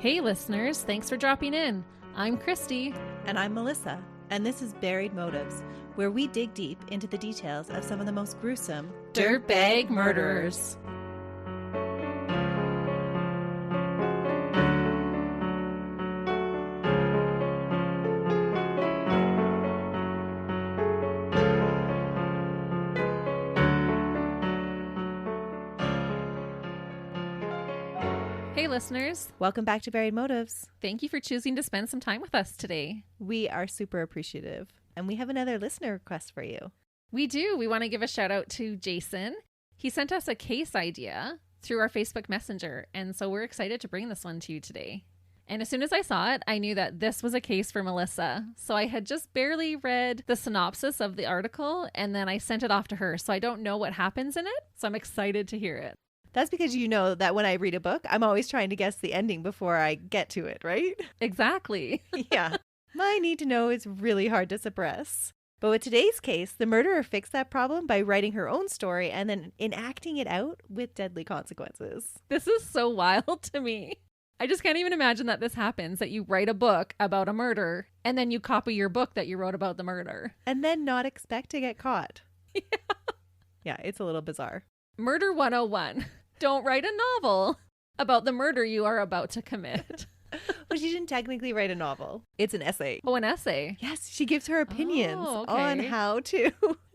Hey listeners, thanks for dropping in. I'm Christy. And I'm Melissa, and this is Buried Motives, where we dig deep into the details of some of the most gruesome dirtbag murderers. Hey listeners, Welcome back to Buried Motives. thank you for choosing to spend some time with us today. We are super appreciative, and we have another listener request for you. We do. We want to give a shout out to Jason. He sent us a case idea through our Facebook Messenger, and so we're excited to bring this one to you today. And as soon as I saw it, I knew that this was a case for Melissa. So I had just barely read the synopsis of the article, and then I sent it off to her. So I don't know what happens in it, so I'm excited to hear it. That's because you know that when I read a book, I'm always trying to guess the ending before I get to it, right? Exactly. Yeah. My need to know is really hard to suppress. But with today's case, the murderer fixed that problem by writing her own story and then enacting it out with deadly consequences. This is so wild to me. I just can't even imagine that this happens, that you write a book about a murder and then you copy your book that you wrote about the murder. And then not expect to get caught. Yeah. Yeah, it's a little bizarre. Murder 101. Don't write a novel about the murder you are about to commit. Well, she didn't technically write a novel. It's an essay. Oh, an essay. Yes, she gives her opinions on how to.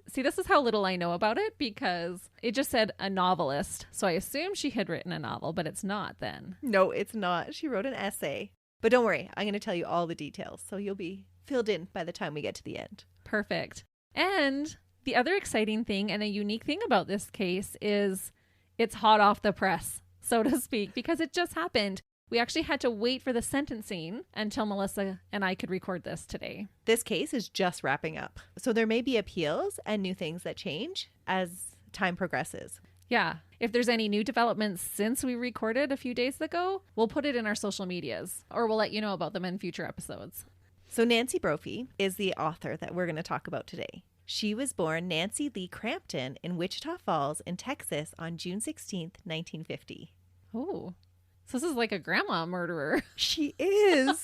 See, this is how little I know about it because it just said a novelist. So I assumed she had written a novel, but it's not then. No, it's not. She wrote an essay. But don't worry, I'm going to tell you all the details, so you'll be filled in by the time we get to the end. Perfect. And the other exciting thing and a unique thing about this case is it's hot off the press, so to speak, because it just happened. We actually had to wait for the sentencing until Melissa and I could record this today. This case is just wrapping up, so there may be appeals and new things that change as time progresses. Yeah. If there's any new developments since we recorded a few days ago, we'll put it in our social medias or we'll let you know about them in future episodes. So Nancy Brophy is the author that we're going to talk about today. She was born Nancy Lee Crampton in Wichita Falls in Texas on June 16th, 1950. Oh, so this is like a grandma murderer. She is.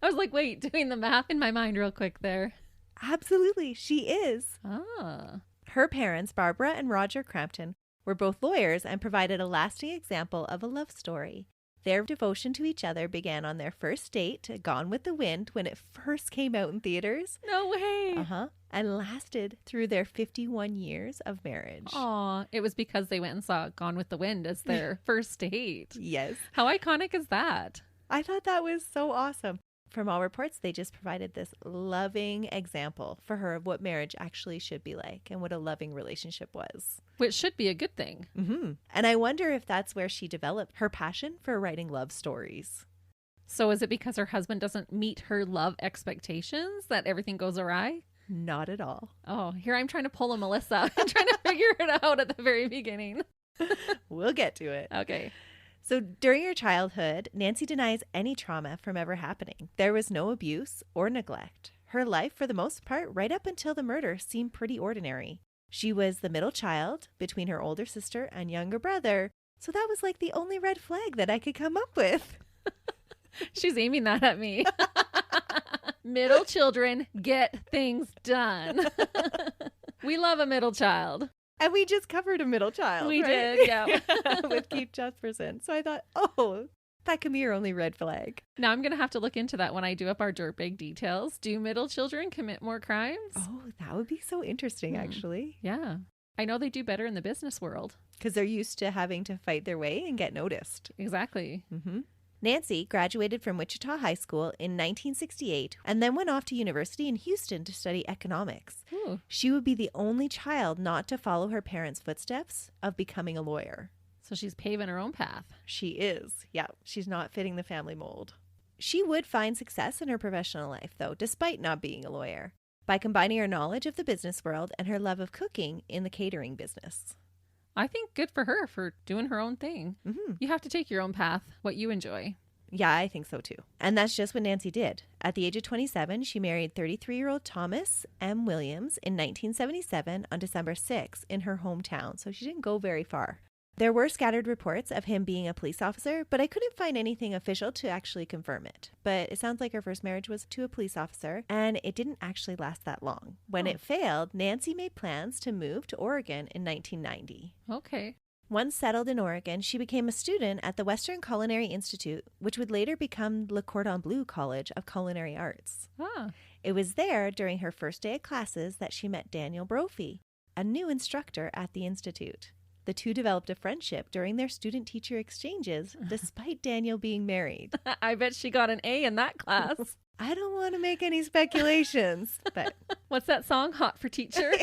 I was like, wait, doing the math in my mind real quick there. Absolutely, she is. Ah. Her parents, Barbara and Roger Crampton, were both lawyers and provided a lasting example of a love story. Their devotion to each other began on their first date, Gone with the Wind, when it first came out in theaters. No way. And lasted through their 51 years of marriage. Aw, it was because they went and saw Gone with the Wind as their first date. Yes. How iconic is that? I thought that was so awesome. From all reports, they just provided this loving example for her of what marriage actually should be like and what a loving relationship was. Which should be a good thing. Mm-hmm. And I wonder if that's where she developed her passion for writing love stories. So is it because her husband doesn't meet her love expectations that everything goes awry? Not at all. Oh, here I'm trying to pull a Melissa. I'm trying to figure it out at the very beginning. We'll get to it. Okay. So during her childhood, Nancy denies any trauma from ever happening. There was no abuse or neglect. Her life, for the most part, right up until the murder, seemed pretty ordinary. She was the middle child between her older sister and younger brother, so that was like the only red flag that I could come up with. She's aiming that at me. Middle children get things done. We love a middle child. And we just covered a middle child. We right? did, yeah. With Keith Jesperson. So I thought, oh, that could be your only red flag. Now I'm going to have to look into that when I do up our dirtbag details. Do middle children commit more crimes? Oh, that would be so interesting, actually. Yeah. I know they do better in the business world. Because they're used to having to fight their way and get noticed. Exactly. Mm-hmm. Nancy graduated from Wichita High School in 1968 and then went off to university in Houston to study economics. Ooh. She would be the only child not to follow her parents' footsteps of becoming a lawyer. So she's paving her own path. She is. Yeah, she's not fitting the family mold. She would find success in her professional life, though, despite not being a lawyer, by combining her knowledge of the business world and her love of cooking in the catering business. I think good for her for doing her own thing. Mm-hmm. You have to take your own path, what you enjoy. Yeah, I think so too. And that's just what Nancy did. At the age of 27, she married 33-year-old Thomas M. Williams in 1977 on December 6 in her hometown. So she didn't go very far. There were scattered reports of him being a police officer, but I couldn't find anything official to actually confirm it. But it sounds like her first marriage was to a police officer, and it didn't actually last that long. When it failed, Nancy made plans to move to Oregon in 1990. Okay. Once settled in Oregon, she became a student at the Western Culinary Institute, which would later become Le Cordon Bleu College of Culinary Arts. Ah. It was there, during her first day of classes, that she met Daniel Brophy, a new instructor at the institute. The two developed a friendship during their student-teacher exchanges, despite Daniel being married. I bet she got an A in that class. I don't want to make any speculations, but... What's that song? Hot for Teacher?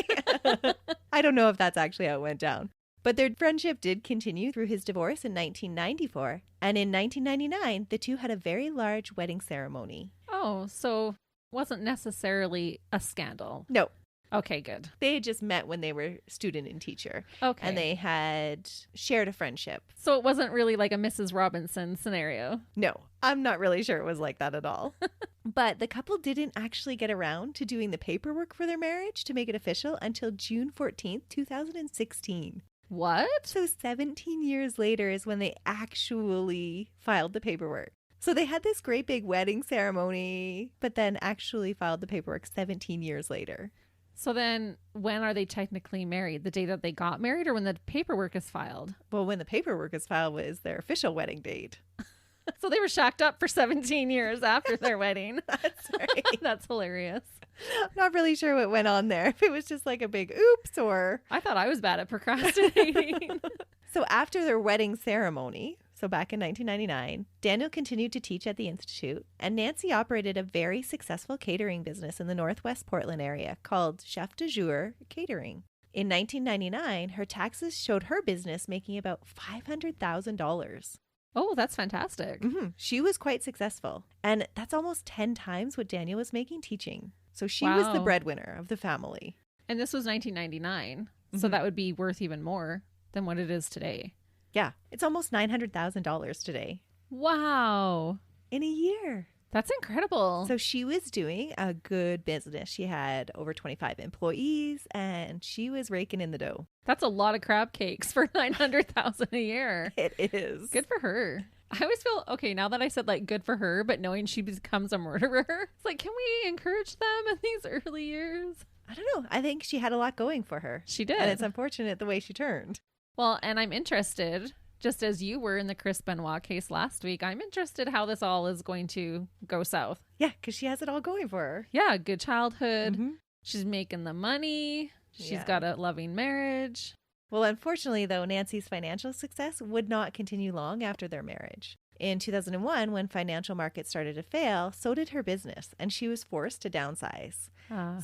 I don't know if that's actually how it went down. But their friendship did continue through his divorce in 1994. And in 1999, the two had a very large wedding ceremony. Oh, so wasn't necessarily a scandal. No. Okay, good. They had just met when they were student and teacher. Okay. And they had shared a friendship. So it wasn't really like a Mrs. Robinson scenario. No, I'm not really sure it was like that at all. But the couple didn't actually get around to doing the paperwork for their marriage to make it official until June 14th, 2016. What? So 17 years later is when they actually filed the paperwork. So they had this great big wedding ceremony, but then actually filed the paperwork 17 years later. So then when are they technically married? The day that they got married or when the paperwork is filed? Well, when the paperwork is filed was their official wedding date. So they were shacked up for 17 years after their wedding. That's right. That's hilarious. I'm not really sure what went on there. If it was just like a big oops or... I thought I was bad at procrastinating. So after their wedding ceremony, so back in 1999, Daniel continued to teach at the Institute, and Nancy operated a very successful catering business in the Northwest Portland area called Chef de Jour Catering. In 1999, her taxes showed her business making about $500,000. Oh, that's fantastic. Mm-hmm. She was quite successful, and that's almost 10 times what Daniel was making teaching. So she was the breadwinner of the family. And this was 1999, so that would be worth even more than what it is today. Yeah, it's almost $900,000 today. Wow. In a year. That's incredible. So she was doing a good business. She had over 25 employees and she was raking in the dough. That's a lot of crab cakes for $900,000 a year. It is. Good for her. I always feel, okay, now that I said like good for her, but knowing she becomes a murderer, it's like, can we encourage them in these early years? I don't know. I think she had a lot going for her. She did. And it's unfortunate the way she turned. Well, and I'm interested, just as you were in the Chris Benoit case last week, I'm interested how this all is going to go south. Yeah, because she has it all going for her. Yeah, good childhood. Mm-hmm. She's making the money. She's got a loving marriage. Well, unfortunately, though, Nancy's financial success would not continue long after their marriage. In 2001, when financial markets started to fail, so did her business, and she was forced to downsize.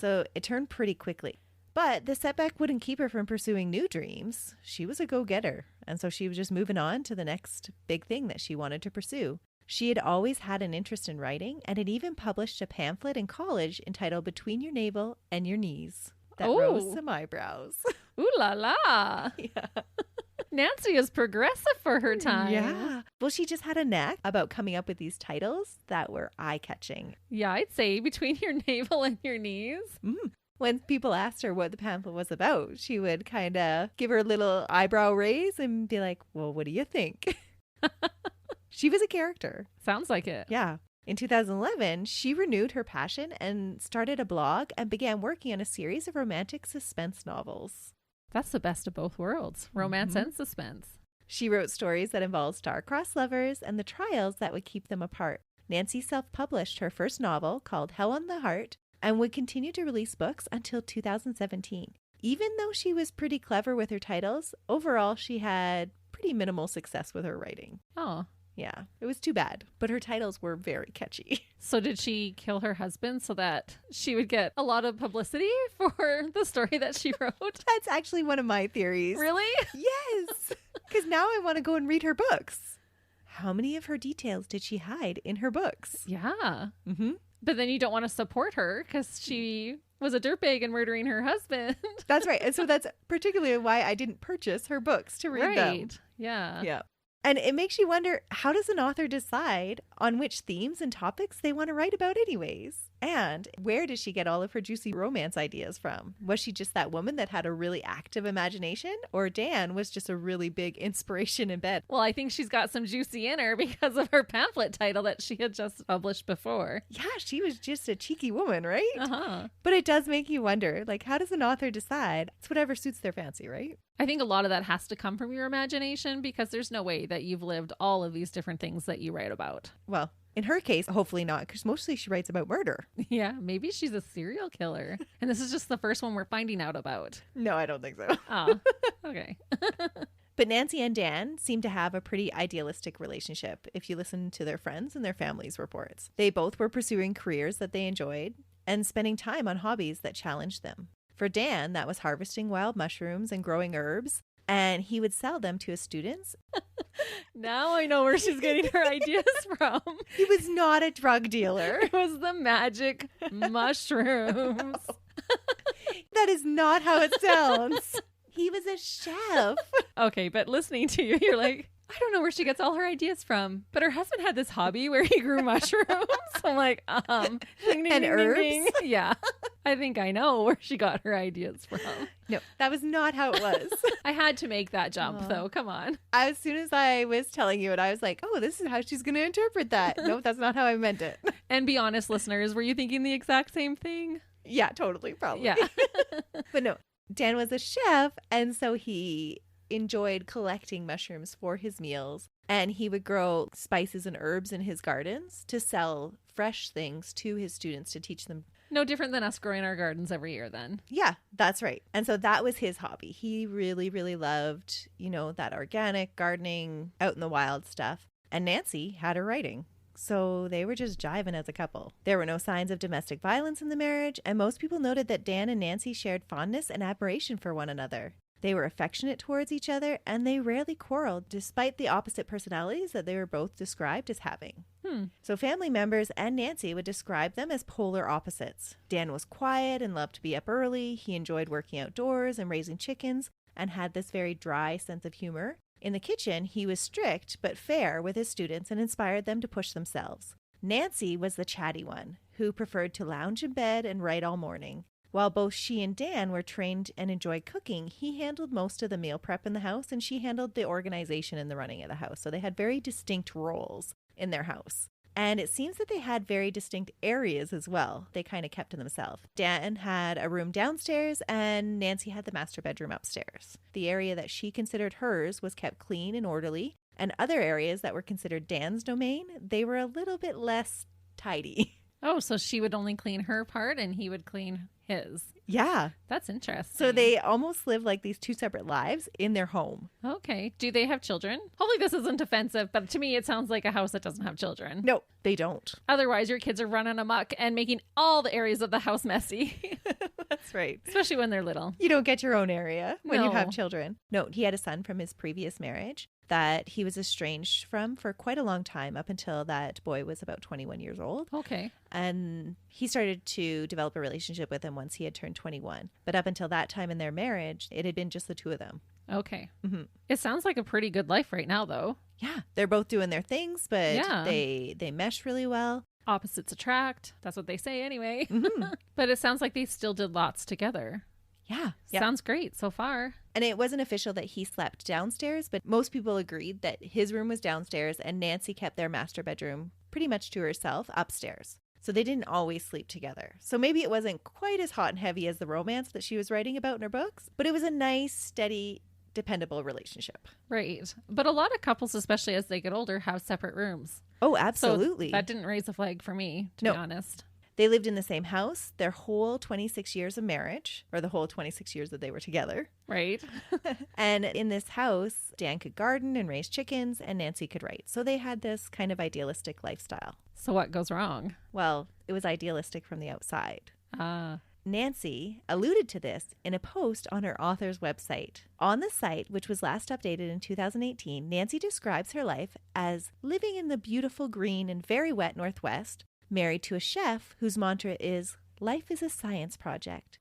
So it turned pretty quickly. But the setback wouldn't keep her from pursuing new dreams. She was a go-getter, and so she was just moving on to the next big thing that she wanted to pursue. She had always had an interest in writing and had even published a pamphlet in college entitled Between Your Navel and Your Knees that rose some eyebrows. Ooh la la. Yeah. Nancy is progressive for her time. Yeah. Well, she just had a knack about coming up with these titles that were eye-catching. Yeah, I'd say Between Your Navel and Your Knees. When people asked her what the pamphlet was about, she would kind of give her a little eyebrow raise and be like, well, what do you think? She was a character. Sounds like it. Yeah. In 2011, she renewed her passion and started a blog and began working on a series of romantic suspense novels. That's the best of both worlds, romance and suspense. She wrote stories that involved star-crossed lovers and the trials that would keep them apart. Nancy self-published her first novel called Hell on the Heart and would continue to release books until 2017. Even though she was pretty clever with her titles, overall she had pretty minimal success with her writing. Oh. Yeah, it was too bad, but her titles were very catchy. So did she kill her husband so that she would get a lot of publicity for the story that she wrote? That's actually one of my theories. Really? Yes, because now I want to go and read her books. How many of her details did she hide in her books? Yeah. Mm-hmm. But then you don't want to support her because she was a dirtbag and murdering her husband. That's right. And so that's particularly why I didn't purchase her books to read them. Yeah. Yeah. And it makes you wonder, how does an author decide on which themes and topics they want to write about anyways. And where does she get all of her juicy romance ideas from? Was she just that woman that had a really active imagination? Or Dan was just a really big inspiration in bed? Well, I think she's got some juicy in her because of her pamphlet title that she had just published before. Yeah, she was just a cheeky woman, right? Uh-huh. But it does make you wonder, like, how does an author decide? It's whatever suits their fancy, right? I think a lot of that has to come from your imagination because there's no way that you've lived all of these different things that you write about. Well, in her case, hopefully not, because mostly she writes about murder. Yeah, maybe she's a serial killer. And this is just the first one we're finding out about. No, I don't think so. Oh, okay. But Nancy and Dan seem to have a pretty idealistic relationship if you listen to their friends and their families' reports. They both were pursuing careers that they enjoyed and spending time on hobbies that challenged them. For Dan, that was harvesting wild mushrooms and growing herbs, and he would sell them to his students. Now I know where she's getting her ideas from. He was not a drug dealer. It was the magic mushrooms. That is not how it sounds. He was a chef. Okay, but listening to you, you're like, I don't know where she gets all her ideas from. But her husband had this hobby where he grew mushrooms. I'm like, ding, ding, And ding, herbs? ding, ding. Yeah. I think I know where she got her ideas from. No, that was not how it was. I had to make that jump, though. Come on. As soon as I was telling you it, I was like, oh, this is how she's going to interpret that. Nope, that's not how I meant it. And be honest, listeners, were you thinking the exact same thing? Yeah, totally, probably. Yeah. But no, Dan was a chef, and so he enjoyed collecting mushrooms for his meals, and he would grow spices and herbs in his gardens to sell fresh things to his students to teach them. No different than us growing our gardens every year then. Yeah, that's right. And so that was his hobby. He really, really loved, that organic gardening, out in the wild stuff. And Nancy had her writing. So they were just jiving as a couple. There were no signs of domestic violence in the marriage, and most people noted that Dan and Nancy shared fondness and admiration for one another. They were affectionate towards each other, and they rarely quarreled, despite the opposite personalities that they were both described as having. So family members and Nancy would describe them as polar opposites. Dan was quiet and loved to be up early. He enjoyed working outdoors and raising chickens, and had this very dry sense of humor. In the kitchen, he was strict but fair with his students and inspired them to push themselves. Nancy was the chatty one, who preferred to lounge in bed and write all morning. While both she and Dan were trained and enjoyed cooking, he handled most of the meal prep in the house, and she handled the organization and the running of the house. So they had very distinct roles in their house. And it seems that they had very distinct areas as well. They kind of kept to themselves. Dan had a room downstairs, and Nancy had the master bedroom upstairs. The area that she considered hers was kept clean and orderly, and other areas that were considered Dan's domain, they were a little bit less tidy. Oh, so she would only clean her part and he would clean his. Yeah. That's interesting. So they almost live like these two separate lives in their home. Okay. Do they have children? Hopefully this isn't offensive, but to me it sounds like a house that doesn't have children. No, they don't. Otherwise your kids are running amok and making all the areas of the house messy. That's right. Especially when they're little. You don't get your own area when you No. have children. No, he had a son from his previous marriage that he was estranged from for quite a long time, up until that boy was about 21 years old. Okay. And he started to develop a relationship with him once he had turned 21. But up until that time in their marriage, it had been just the two of them. Okay. Mm-hmm. It sounds like a pretty good life right now, though. Yeah, they're both doing their things, but Yeah. they mesh really well. Opposites attract. That's what they say anyway. Mhm. But it sounds like they still did lots together. Yeah. Sounds great so far. And it wasn't official that he slept downstairs, but most people agreed that his room was downstairs and Nancy kept their master bedroom pretty much to herself upstairs. So they didn't always sleep together. So maybe it wasn't quite as hot and heavy as the romance that she was writing about in her books, but it was a nice, steady, dependable relationship. Right. But a lot of couples, especially as they get older, have separate rooms. Oh, So absolutely. that didn't raise a flag for me, to No. be honest. They lived in the same house their whole 26 years of marriage, or the whole 26 years that they were together. Right. And in this house, Dan could garden and raise chickens, and Nancy could write. So they had this kind of idealistic lifestyle. So what goes wrong? Well, it was idealistic from the outside. Ah. Nancy alluded to this in a post on her author's website. On the site, which was last updated in 2018, Nancy describes her life as living in the beautiful green and very wet Northwest, married to a chef whose mantra is, "Life is a science project."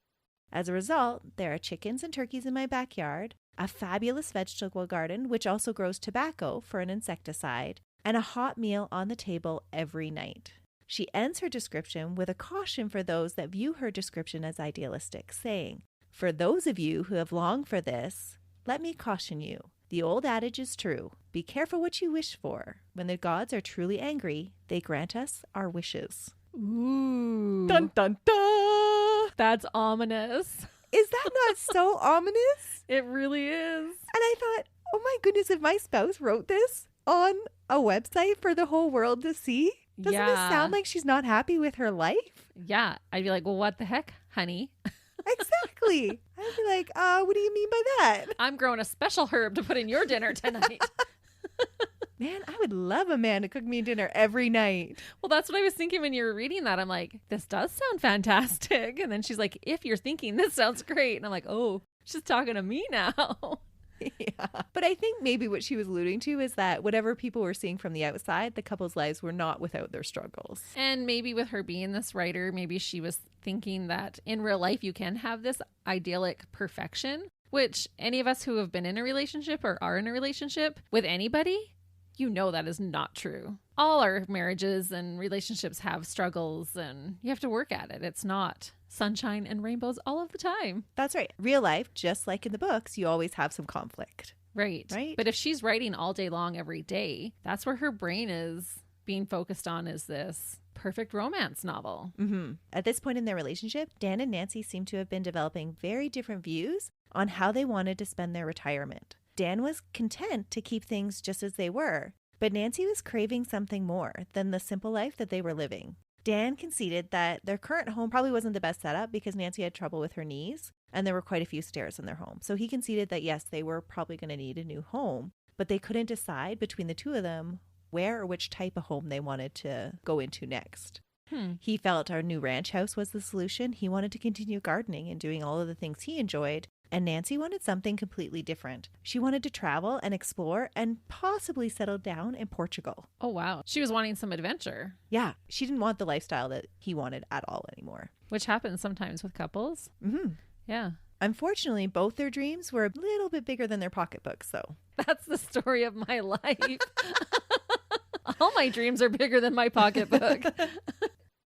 As a result, there are chickens and turkeys in my backyard, a fabulous vegetable garden, which also grows tobacco for an insecticide, and a hot meal on the table every night. She ends her description with a caution for those that view her description as idealistic, saying, "For those of you who have longed for this, let me caution you. The old adage is true. Be careful what you wish for. When the gods are truly angry, they grant us our wishes." Ooh. Dun, dun, dun. That's ominous. Is that not so ominous? It really is. And I thought, oh my goodness, if my spouse wrote this on a website for the whole world to see, doesn't this sound like she's not happy with her life? Yeah. I'd be like, well, what the heck, honey? Exactly. I'd be like, what do you mean by that? I'm growing a special herb to put in your dinner tonight. Man, I would love a man to cook me dinner every night. Well, that's what I was thinking when you were reading that. I'm like, this does sound fantastic. And then she's like, if you're thinking this sounds great. And I'm like, oh, she's talking to me now. Yeah. But I think maybe what she was alluding to is that whatever people were seeing from the outside, the couple's lives were not without their struggles. And maybe with her being this writer, maybe she was thinking that in real life you can have this idyllic perfection, which any of us who have been in a relationship or are in a relationship with anybody, you know that is not true. All our marriages and relationships have struggles and you have to work at it. It's not sunshine and rainbows all of the time. That's right. Real life, just like in the books, you always have some conflict. Right. Right. But if she's writing all day long every day, that's where her brain is being focused on, is this perfect romance novel. Mm-hmm. At this point in their relationship, Dan and Nancy seem to have been developing very different views on how they wanted to spend their retirement. Dan was content to keep things just as they were, but Nancy was craving something more than the simple life that they were living. Dan conceded that their current home probably wasn't the best setup because Nancy had trouble with her knees and there were quite a few stairs in their home. So he conceded that yes, they were probably going to need a new home, but they couldn't decide between the two of them where or which type of home they wanted to go into next. He felt our new ranch house was the solution. He wanted to continue gardening and doing all of the things he enjoyed. And Nancy wanted something completely different. She wanted to travel and explore and possibly settle down in Portugal. Oh, wow. She was wanting some adventure. Yeah, she didn't want the lifestyle that he wanted at all anymore. Which happens sometimes with couples. Mm-hmm. Yeah. Unfortunately, both their dreams were a little bit bigger than their pocketbooks, though. That's the story of my life. All my dreams are bigger than my pocketbook.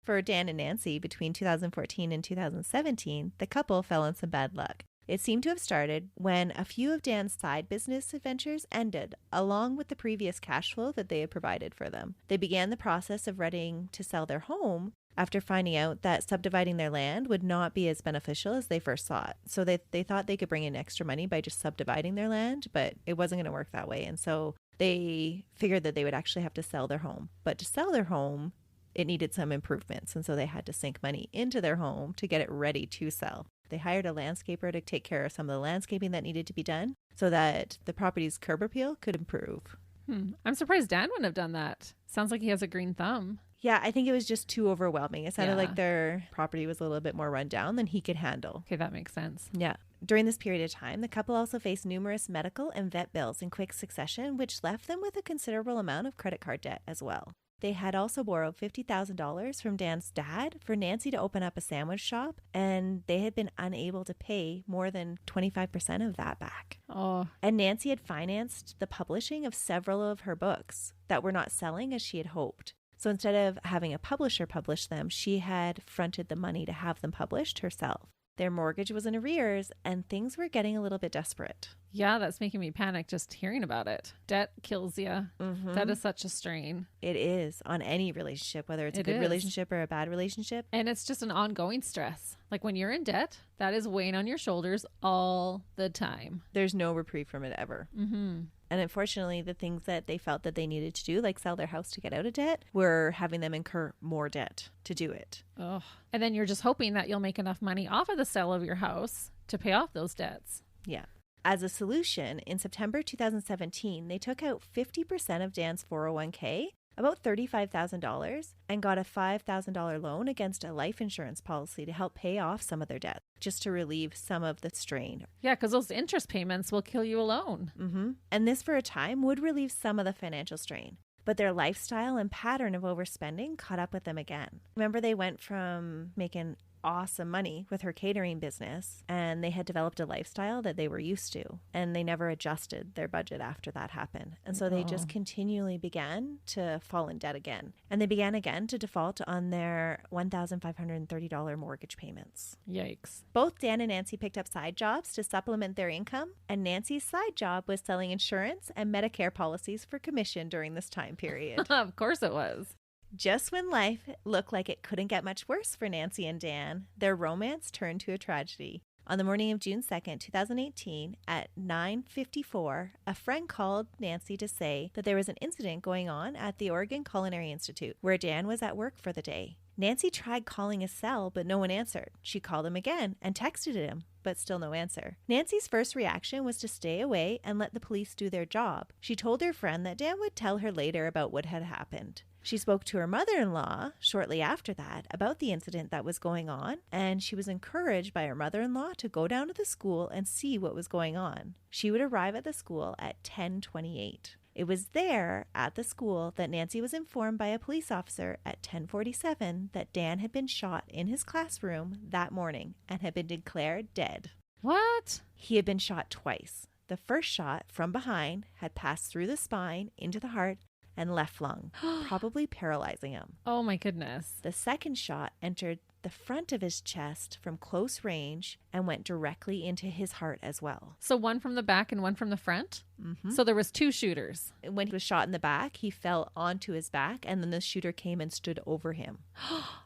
For Dan and Nancy, between 2014 and 2017, the couple fell in some bad luck. It seemed to have started when a few of Dan's side business adventures ended, along with the previous cash flow that they had provided for them. They began the process of readying to sell their home after finding out that subdividing their land would not be as beneficial as they first thought. So they thought they could bring in extra money by just subdividing their land, but it wasn't going to work that way. And so they figured that they would actually have to sell their home. But to sell their home, it needed some improvements. And so they had to sink money into their home to get it ready to sell. They hired a landscaper to take care of some of the landscaping that needed to be done so that the property's curb appeal could improve. I'm surprised Dan wouldn't have done that. Sounds like he has a green thumb. Yeah, I think it was just too overwhelming. It sounded like their property was a little bit more run down than he could handle. Okay, that makes sense. Yeah. During this period of time, the couple also faced numerous medical and vet bills in quick succession, which left them with a considerable amount of credit card debt as well. They had also borrowed $50,000 from Dan's dad for Nancy to open up a sandwich shop, and they had been unable to pay more than 25% of that back. Oh. And Nancy had financed the publishing of several of her books that were not selling as she had hoped. So instead of having a publisher publish them, she had fronted the money to have them published herself. Their mortgage was in arrears, and things were getting a little bit desperate. Yeah, that's making me panic just hearing about it. Debt kills you. Mm-hmm. That is such a strain. It is on any relationship, whether it's a good relationship or a bad relationship. And it's just an ongoing stress. Like when you're in debt, that is weighing on your shoulders all the time. There's no reprieve from it ever. Mm-hmm. And unfortunately, the things that they felt that they needed to do, like sell their house to get out of debt, were having them incur more debt to do it. Oh. And then you're just hoping that you'll make enough money off of the sale of your house to pay off those debts. Yeah. As a solution, in September 2017, they took out 50% of Dan's 401k, about $35,000, and got a $5,000 loan against a life insurance policy to help pay off some of their debt, just to relieve some of the strain. Yeah, because those interest payments will kill you alone. Mm-hmm. And this, for a time, would relieve some of the financial strain. But their lifestyle and pattern of overspending caught up with them again. Remember, they went from making awesome money with her catering business, and they had developed a lifestyle that they were used to, and they never adjusted their budget after that happened. And so they just continually began to fall in debt again. And they began again to default on their $1,530 mortgage payments. Yikes. Both Dan and Nancy picked up side jobs to supplement their income, and Nancy's side job was selling insurance and Medicare policies for commission during this time period. Of course it was. Just when life looked like it couldn't get much worse for Nancy and Dan, their romance turned to a tragedy. On the morning of June 2nd, 2018, at 9:54, a friend called Nancy to say that there was an incident going on at the Oregon Culinary Institute where Dan was at work for the day. Nancy tried calling his cell, but no one answered. She called him again and texted him, but still no answer. Nancy's first reaction was to stay away and let the police do their job. She told her friend that Dan would tell her later about what had happened. She spoke to her mother-in-law shortly after that about the incident that was going on, and she was encouraged by her mother-in-law to go down to the school and see what was going on. She would arrive at the school at 10:28. It was there at the school that Nancy was informed by a police officer at 10:47 that Dan had been shot in his classroom that morning and had been declared dead. What? He had been shot twice. The first shot from behind had passed through the spine into the heart and left lung, probably paralyzing him. Oh my goodness. The second shot entered the front of his chest from close range and went directly into his heart as well. So one from the back and one from the front? Mm-hmm. So there was two shooters. When he was shot in the back, he fell onto his back, and then the shooter came and stood over him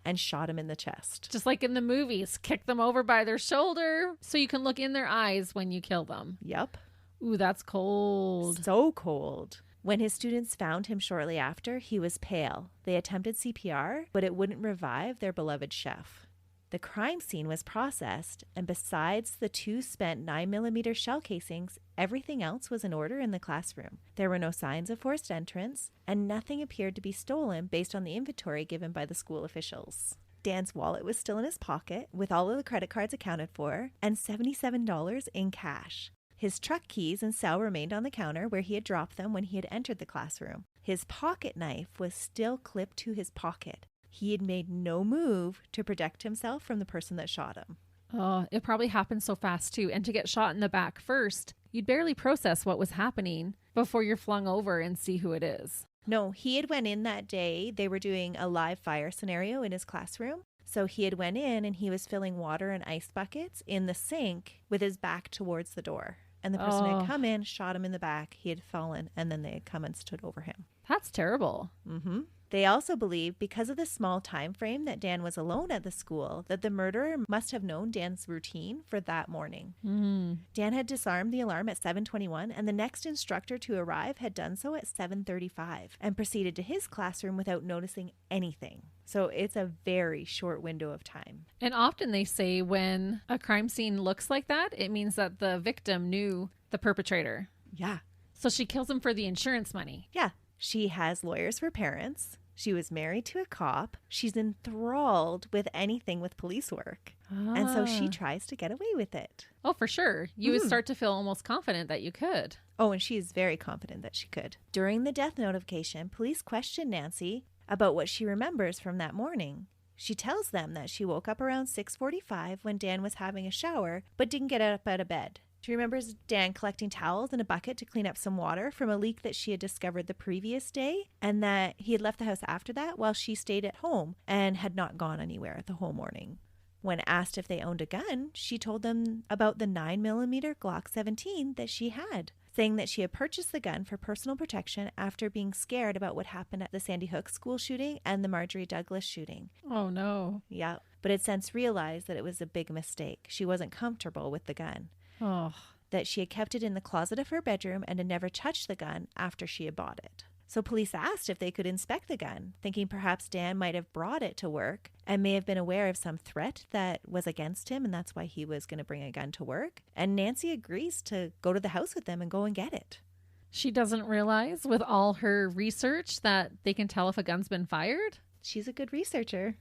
and shot him in the chest. Just like in the movies, kick them over by their shoulder so you can look in their eyes when you kill them. Yep. Ooh, that's cold. So cold. When his students found him shortly after, he was pale. They attempted CPR, but it wouldn't revive their beloved chef. The crime scene was processed, and besides the 2 spent 9mm shell casings, everything else was in order in the classroom. There were no signs of forced entrance, and nothing appeared to be stolen based on the inventory given by the school officials. Dan's wallet was still in his pocket, with all of the credit cards accounted for, and $77 in cash. His truck keys and cell remained on the counter where he had dropped them when he had entered the classroom. His pocket knife was still clipped to his pocket. He had made no move to protect himself from the person that shot him. Oh, it probably happened so fast too. And to get shot in the back first, you'd barely process what was happening before you're flung over and see who it is. No, he had went in that day. They were doing a live fire scenario in his classroom. So he had went in and he was filling water and ice buckets in the sink with his back towards the door. And the person had come in, shot him in the back. He had fallen, and then they had come and stood over him. That's terrible. Mm-hmm. They also believe, because of the small time frame that Dan was alone at the school, that the murderer must have known Dan's routine for that morning. Mm-hmm. Dan had disarmed the alarm at 7:21, and the next instructor to arrive had done so at 7:35 and proceeded to his classroom without noticing anything. So it's a very short window of time. And often they say when a crime scene looks like that, it means that the victim knew the perpetrator. Yeah. So she kills him for the insurance money. Yeah. She has lawyers for parents. She was married to a cop. She's enthralled with anything with police work. And so she tries to get away with it. Oh, for sure. You would start to feel almost confident that you could. Oh, and she is very confident that she could. During the death notification, police question Nancy about what she remembers from that morning. She tells them that she woke up around 6:45 when Dan was having a shower, but didn't get up out of bed. She remembers Dan collecting towels in a bucket to clean up some water from a leak that she had discovered the previous day, and that he had left the house after that while she stayed at home and had not gone anywhere the whole morning. When asked if they owned a gun, she told them about the 9mm Glock 17 that she had, saying that she had purchased the gun for personal protection after being scared about what happened at the Sandy Hook school shooting and the Marjorie Douglas shooting. Oh, no. Yeah, but had since realized that it was a big mistake. She wasn't comfortable with the gun. Oh. That she had kept it in the closet of her bedroom and had never touched the gun after she had bought it. So police asked if they could inspect the gun, thinking perhaps Dan might have brought it to work and may have been aware of some threat that was against him, and that's why he was going to bring a gun to work. And Nancy agrees to go to the house with them and go and get it. She doesn't realize with all her research that they can tell if a gun's been fired? She's a good researcher.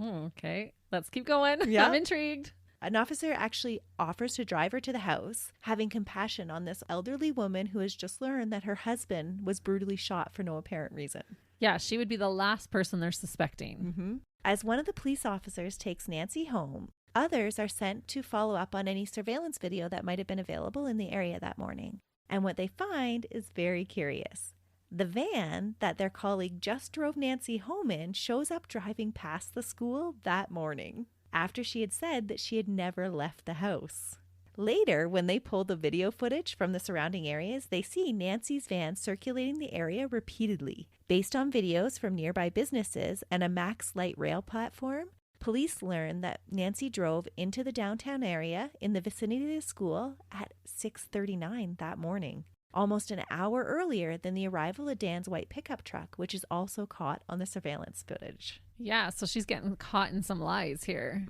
Oh, okay. Let's keep going. Yeah. I'm intrigued. An officer actually offers to drive her to the house, having compassion on this elderly woman who has just learned that her husband was brutally shot for no apparent reason. Yeah, she would be the last person they're suspecting. Mm-hmm. As one of the police officers takes Nancy home, others are sent to follow up on any surveillance video that might have been available in the area that morning. And what they find is very curious. The van that their colleague just drove Nancy home in shows up driving past the school that morning, after she had said that she had never left the house. Later, when they pull the video footage from the surrounding areas, they see Nancy's van circulating the area repeatedly. Based on videos from nearby businesses and a Max Light rail platform, police learn that Nancy drove into the downtown area in the vicinity of the school at 6:39 that morning, almost an hour earlier than the arrival of Dan's white pickup truck, which is also caught on the surveillance footage. Yeah, so she's getting caught in some lies here.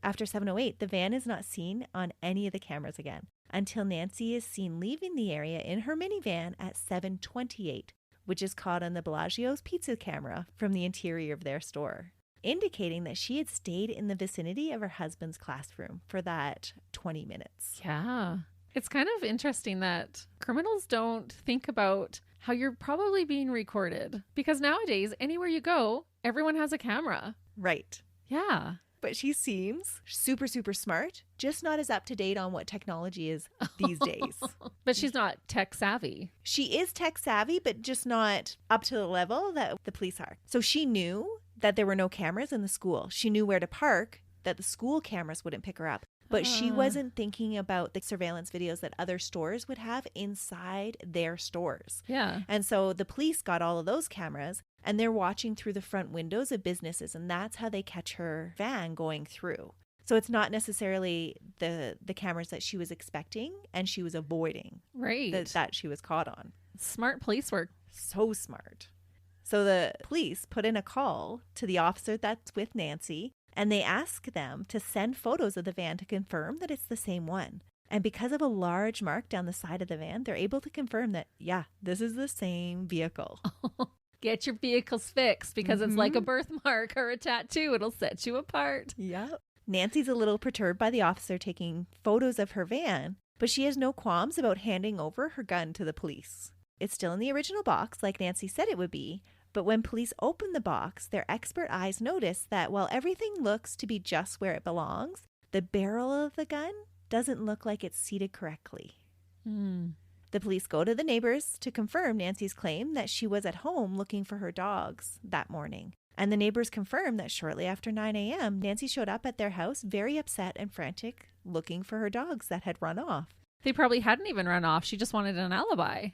After 7:08, the van is not seen on any of the cameras again until Nancy is seen leaving the area in her minivan at 7:28, which is caught on the Bellagio's pizza camera from the interior of their store, indicating that she had stayed in the vicinity of her husband's classroom for that 20 minutes. Yeah. It's kind of interesting that criminals don't think about how you're probably being recorded, because nowadays, anywhere you go, everyone has a camera. Right. Yeah. But she seems super, super smart, just not as up to date on what technology is these days. But she's not tech savvy. She is tech savvy, but just not up to the level that the police are. So she knew that there were no cameras in the school. She knew where to park, that the school cameras wouldn't pick her up. But she wasn't thinking about the surveillance videos that other stores would have inside their stores. Yeah. And so the police got all of those cameras and they're watching through the front windows of businesses. And that's how they catch her van going through. So it's not necessarily the cameras that she was expecting and she was avoiding. Right. That she was caught on. Smart police work. So smart. So the police put in a call to the officer that's with Nancy, and they ask them to send photos of the van to confirm that it's the same one. And because of a large mark down the side of the van, they're able to confirm that, yeah, this is the same vehicle. Get your vehicles fixed, because it's like a birthmark or a tattoo. It'll set you apart. Yep. Nancy's a little perturbed by the officer taking photos of her van, but she has no qualms about handing over her gun to the police. It's still in the original box, like Nancy said it would be. But when police open the box, their expert eyes notice that while everything looks to be just where it belongs, the barrel of the gun doesn't look like it's seated correctly. The police go to the neighbors to confirm Nancy's claim that she was at home looking for her dogs that morning. And the neighbors confirm that shortly after 9 a.m., Nancy showed up at their house very upset and frantic, looking for her dogs that had run off. They probably hadn't even run off. She just wanted an alibi.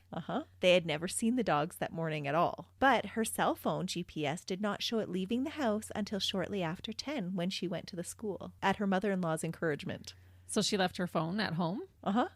They had never seen the dogs that morning at all. But her cell phone GPS did not show it leaving the house until shortly after 10 when she went to the school at her mother-in-law's encouragement. So she left her phone at home? Huh.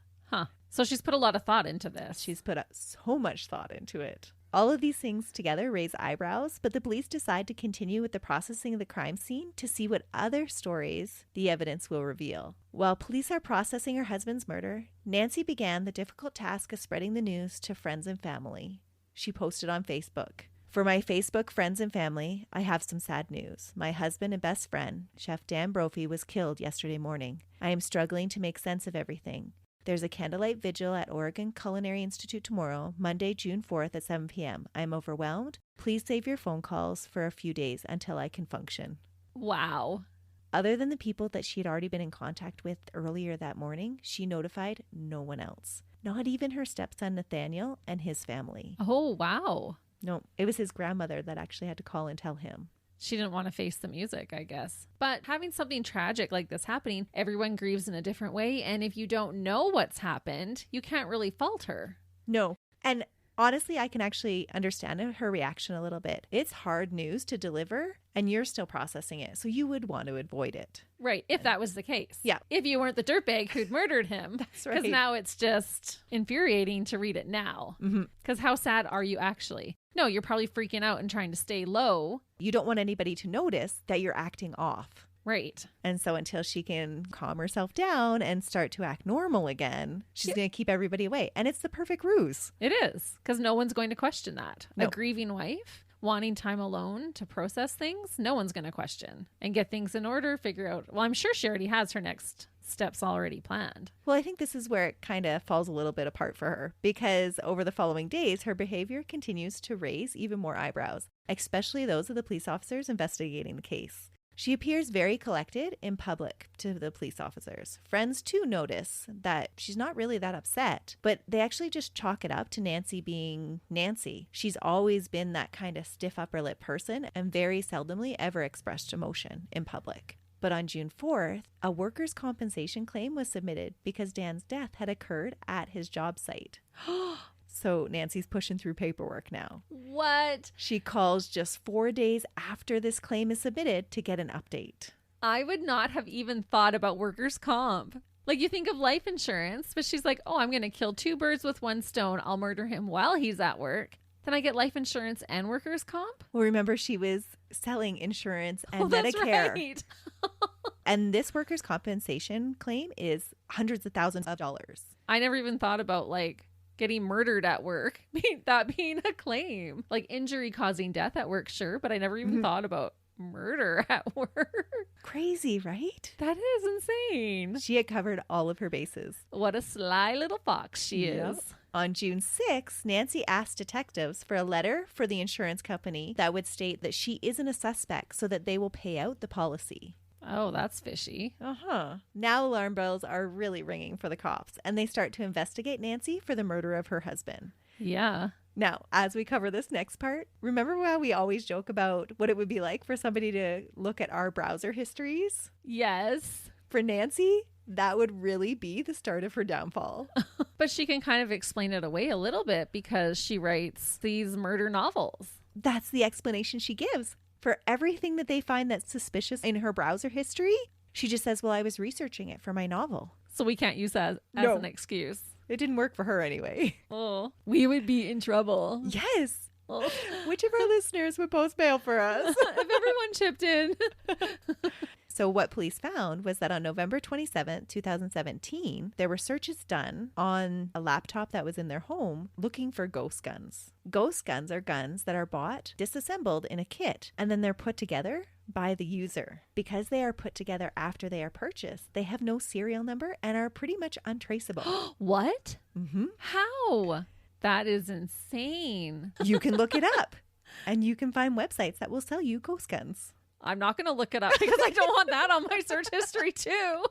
So she's put a lot of thought into this. She's put so much thought into it. All of these things together raise eyebrows, but the police decide to continue with the processing of the crime scene to see what other stories the evidence will reveal. While police are processing her husband's murder, Nancy began the difficult task of spreading the news to friends and family. She posted on Facebook, "For my Facebook friends and family, I have some sad news. My husband and best friend, Chef Dan Brophy, was killed yesterday morning. I am struggling to make sense of everything. There's a candlelight vigil at Oregon Culinary Institute tomorrow, Monday, June 4th at 7 p.m. I'm overwhelmed. Please save your phone calls for a few days until I can function." Wow. Other than the people that she had already been in contact with earlier that morning, she notified no one else. Not even her stepson Nathaniel and his family. Oh, wow. No, it was his grandmother that actually had to call and tell him. She didn't want to face the music, I guess. But having something tragic like this happening, everyone grieves in a different way. And if you don't know what's happened, you can't really fault her. No. And honestly, I can actually understand her reaction a little bit. It's hard news to deliver and you're still processing it. So you would want to avoid it. Right. If that was the case. Yeah. If you weren't the dirtbag who'd murdered him. That's right. Because now it's just infuriating to read it now. Because how sad are you actually? No, you're probably freaking out and trying to stay low. You don't want anybody to notice that you're acting off. Right. And so until she can calm herself down and start to act normal again, she's going to keep everybody away. And it's the perfect ruse. It is. Because no one's going to question that. No. A grieving wife wanting time alone to process things, no one's going to question and get things in order, figure out. Well, I'm sure she already has her next steps already planned. Well, I think this is where it kind of falls a little bit apart for her, because over the following days, her behavior continues to raise even more eyebrows, especially those of the police officers investigating the case. She appears very collected in public to the police officers. Friends, too, notice that she's not really that upset, but they actually just chalk it up to Nancy being Nancy. She's always been that kind of stiff upper lip person and very seldomly ever expressed emotion in public. But on June 4th, a workers' compensation claim was submitted because Dan's death had occurred at his job site. So Nancy's pushing through paperwork now. What? She calls just 4 days after this claim is submitted to get an update. I would not have even thought about workers' comp. Like, you think of life insurance, but she's like, oh, I'm going to kill 2 birds with 1 stone. I'll murder him while he's at work. Then I get life insurance and workers' comp? Well, remember, she was selling insurance and that's Medicare. Right. And this workers' compensation claim is hundreds of thousands of dollars. I never even thought about, like, getting murdered at work, that being a claim. Like, injury causing death at work, sure, but I never even thought about murder at work. Crazy, right? That is insane. She had covered all of her bases. What a sly little fox she is. On June 6th, Nancy asked detectives for a letter for the insurance company that would state that she isn't a suspect so that they will pay out the policy. Oh, that's fishy. Now alarm bells are really ringing for the cops, and they start to investigate Nancy for the murder of her husband. Yeah. Now, as we cover this next part, remember how we always joke about what it would be like for somebody to look at our browser histories? Yes. For Nancy, that would really be the start of her downfall. But she can kind of explain it away a little bit because she writes these murder novels. That's the explanation she gives. For everything that they find that's suspicious in her browser history, she just says, well, I was researching it for my novel. So we can't use that as an excuse. It didn't work for her anyway. Oh, we would be in trouble. Yes. Oh. Which of our listeners would post mail for us? If everyone chipped in. So what police found was that on November 27th, 2017, there were searches done on a laptop that was in their home looking for ghost guns. Ghost guns are guns that are bought, disassembled in a kit, and then they're put together by the user. Because they are put together after they are purchased, they have no serial number and are pretty much untraceable. What? Mm-hmm. How? That is insane. You can look it up, and you can find websites that will sell you ghost guns. I'm not going to look it up because I don't want that on my search history too.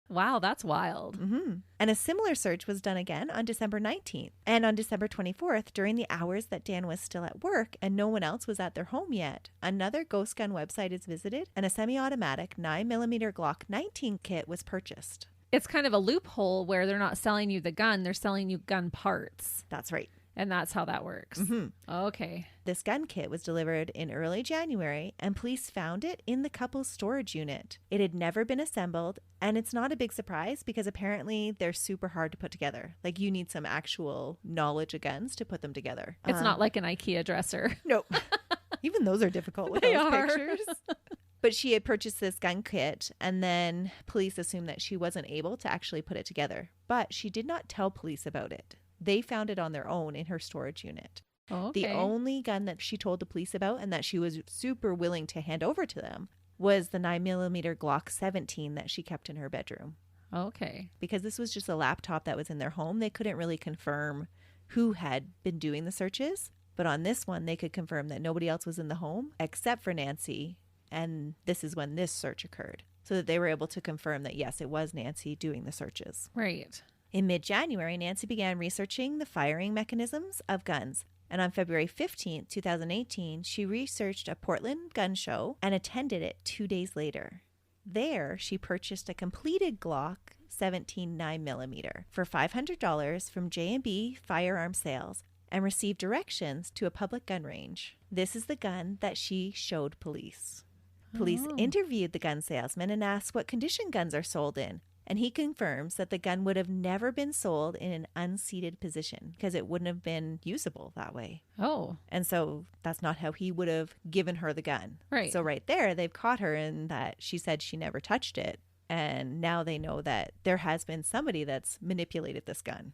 Wow, that's wild. Mm-hmm. And a similar search was done again on December 19th. And on December 24th, during the hours that Dan was still at work and no one else was at their home yet, another ghost gun website is visited and a semi-automatic 9mm Glock 19 kit was purchased. It's kind of a loophole where they're not selling you the gun, they're selling you gun parts. That's right. And that's how that works. Mm-hmm. Okay. This gun kit was delivered in early January, and police found it in the couple's storage unit. It had never been assembled, and it's not a big surprise because apparently they're super hard to put together. Like, you need some actual knowledge of guns to put them together. It's not like an IKEA dresser. Nope. Even those are difficult with those pictures. But she had purchased this gun kit, and then police assumed that she wasn't able to actually put it together. But she did not tell police about it. They found it on their own in her storage unit. Oh, okay. The only gun that she told the police about and that she was super willing to hand over to them was the 9mm Glock 17 that she kept in her bedroom. Okay. Because this was just a laptop that was in their home, they couldn't really confirm who had been doing the searches. But on this one, they could confirm that nobody else was in the home except for Nancy. And this is when this search occurred. So that they were able to confirm that, yes, it was Nancy doing the searches. Right. In mid-January, Nancy began researching the firing mechanisms of guns. And on February 15th, 2018, she researched a Portland gun show and attended it 2 days later. There, she purchased a completed Glock 17 9mm for $500 from J&B Firearm Sales and received directions to a public gun range. This is the gun that she showed police. Police interviewed the gun salesman and asked what condition guns are sold in. And he confirms that the gun would have never been sold in an unseated position because it wouldn't have been usable that way. Oh. And so that's not how he would have given her the gun. Right. So right there, they've caught her in that she said she never touched it. And now they know that there has been somebody that's manipulated this gun.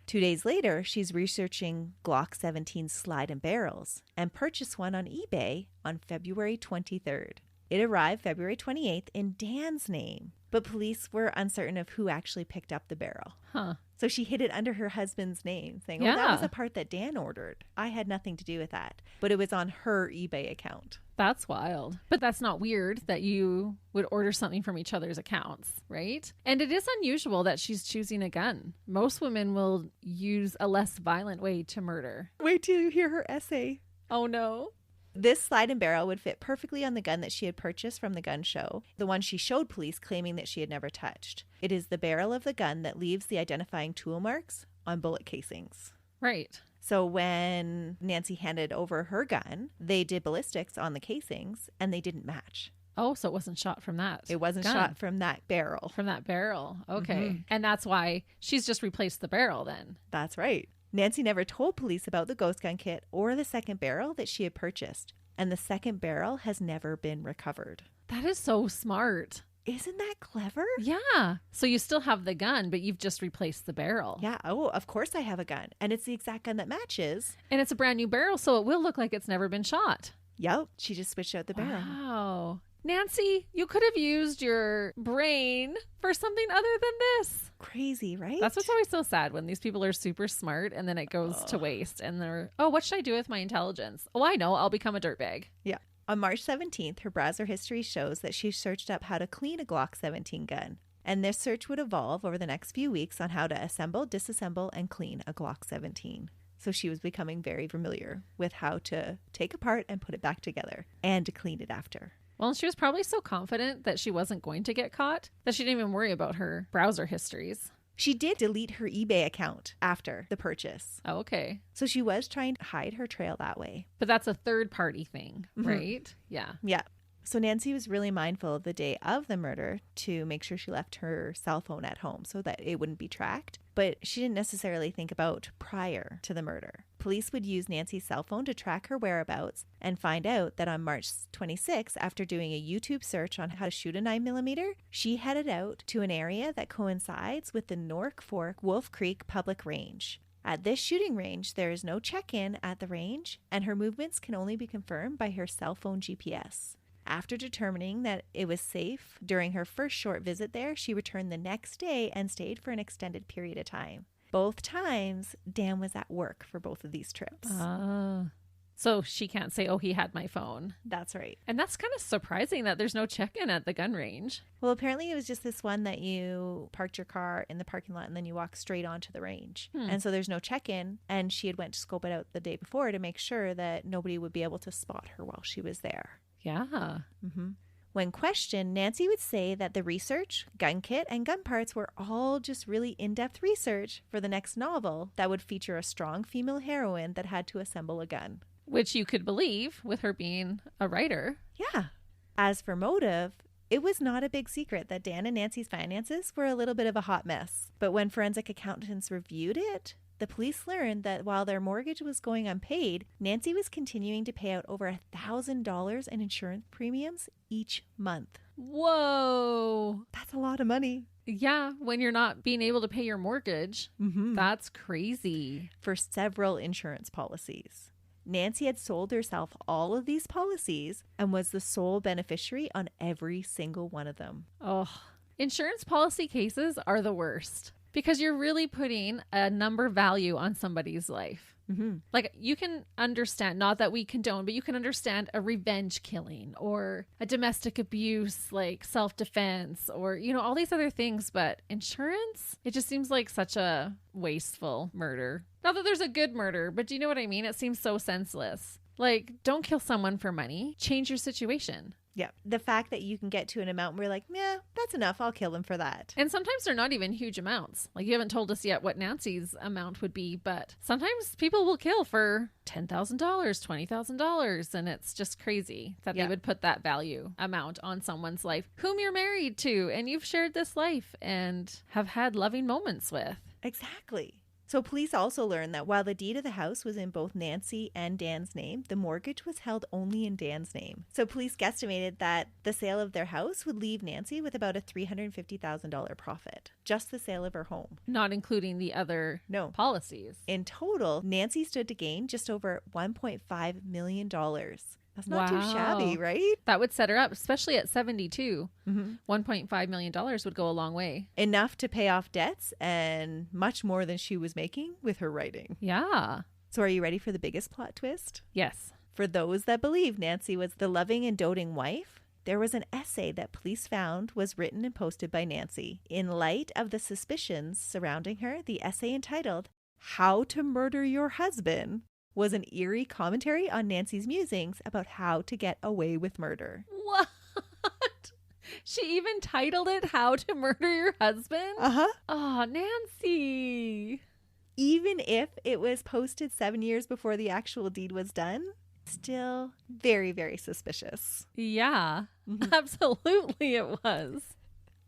2 days later, she's researching Glock 17 slide and barrels and purchased one on eBay on February 23rd. It arrived February 28th in Dan's name. but police were uncertain of who actually picked up the barrel. Huh. So she hid it under her husband's name, saying, Yeah. oh, that was a part that Dan ordered. I had nothing to do with that. But it was on her eBay account. That's wild. But that's not weird that you would order something from each other's accounts, right? And it is unusual that she's choosing a gun. Most women will use a less violent way to murder. Wait till you hear her essay. Oh, no. This slide and barrel would fit perfectly on the gun that she had purchased from the gun show, the one she showed police claiming that she had never touched. It is the barrel of the gun that leaves the identifying tool marks on bullet casings. Right. So when Nancy handed over her gun, they did ballistics on the casings and they didn't match. Oh, so it wasn't shot from that. It wasn't gun. shot from that barrel. From that barrel. Okay. Mm-hmm. And that's why she's just replaced the barrel then. That's right. Nancy never told police about the ghost gun kit or the second barrel that she had purchased. And the second barrel has never been recovered. That is so smart. Isn't that clever? Yeah. So you still have the gun, but you've just replaced the barrel. Yeah. Oh, of course I have a gun. And it's the exact gun that matches. And it's a brand new barrel, so it will look like it's never been shot. Yep. She just switched out the barrel. Wow. Nancy, you could have used your brain for something other than this. Crazy, right? That's what's always so sad when these people are super smart and then it goes to waste and they're, oh, what should I do with my intelligence? Oh, I know. I'll become a dirtbag. Yeah. On March 17th, her browser history shows that she searched up how to clean a Glock 17 gun. And this search would evolve over the next few weeks on how to assemble, disassemble, and clean a Glock 17. So she was becoming very familiar with how to take apart and put it back together and to clean it after. Well, and she was probably so confident that she wasn't going to get caught that she didn't even worry about her browser histories. She did delete her eBay account after the purchase. Oh, okay. So she was trying to hide her trail that way. But that's a third party thing, Mhm. right? Yeah. Yeah. So Nancy was really mindful the day of the murder to make sure she left her cell phone at home so that it wouldn't be tracked. But she didn't necessarily think about prior to the murder. Police would use Nancy's cell phone to track her whereabouts and find out that on March 26, after doing a YouTube search on how to shoot a 9mm, she headed out to an area that coincides with the Nork Fork Wolf Creek Public Range. At this shooting range, there is no check-in at the range, and her movements can only be confirmed by her cell phone GPS. After determining that it was safe during her first short visit there, she returned the next day and stayed for an extended period of time. Both times, Dan was at work for both of these trips. So she can't say, oh, he had my phone. That's right. And that's kind of surprising that there's no check-in at the gun range. Well, apparently it was just this one that you parked your car in the parking lot and then you walk straight onto the range. And so there's no check-in. And she had went to scope it out the day before to make sure that nobody would be able to spot her while she was there. Yeah. Mm-hmm. When questioned, Nancy would say that the research, gun kit, and gun parts were all just really in-depth research for the next novel that would feature a strong female heroine that had to assemble a gun. Which you could believe with her being a writer. Yeah. As for motive, it was not a big secret that Dan and Nancy's finances were a little bit of a hot mess. But when forensic accountants reviewed it, the police learned that while their mortgage was going unpaid, Nancy was continuing to pay out over $1,000 in insurance premiums each month. Whoa. That's a lot of money. Yeah, when you're not being able to pay your mortgage, that's crazy. For several insurance policies. Nancy had sold herself all of these policies and was the sole beneficiary on every single one of them. Oh, insurance policy cases are the worst. Because you're really putting a number value on somebody's life. Like you can understand, not that we condone, but you can understand a revenge killing or a domestic abuse, like self-defense or, you know, all these other things. But insurance, it just seems like such a wasteful murder. Not that there's a good murder, but do you know what I mean? It seems so senseless. Like, don't kill someone for money. Change your situation. Yeah. The fact that you can get to an amount where you're like, yeah, that's enough. I'll kill him for that. And sometimes they're not even huge amounts. Like you haven't told us yet what Nancy's amount would be, but sometimes people will kill for $10,000, $20,000. And it's just crazy that they would put that value amount on someone's life whom you're married to and you've shared this life and have had loving moments with. Exactly. So police also learned that while the deed of the house was in both Nancy and Dan's name, the mortgage was held only in Dan's name. So police guesstimated that the sale of their house would leave Nancy with about a $350,000 profit. Just the sale of her home. Not including the other policies. In total, Nancy stood to gain just over $1.5 million. That's not too shabby, Wow. right? That would set her up, especially at 72. Mm-hmm. $1.5 million would go a long way. Enough to pay off debts and much more than she was making with her writing. Yeah. So are you ready for the biggest plot twist? Yes. For those that believe Nancy was the loving and doting wife, there was an essay that police found was written and posted by Nancy. In light of the suspicions surrounding her, the essay entitled How to Murder Your Husband was an eerie commentary on Nancy's musings about how to get away with murder. What? She even titled it How to Murder Your Husband? Uh-huh. Oh, Nancy. Even if it was posted 7 years before the actual deed was done, still very, very suspicious. Yeah, Mhm. absolutely it was.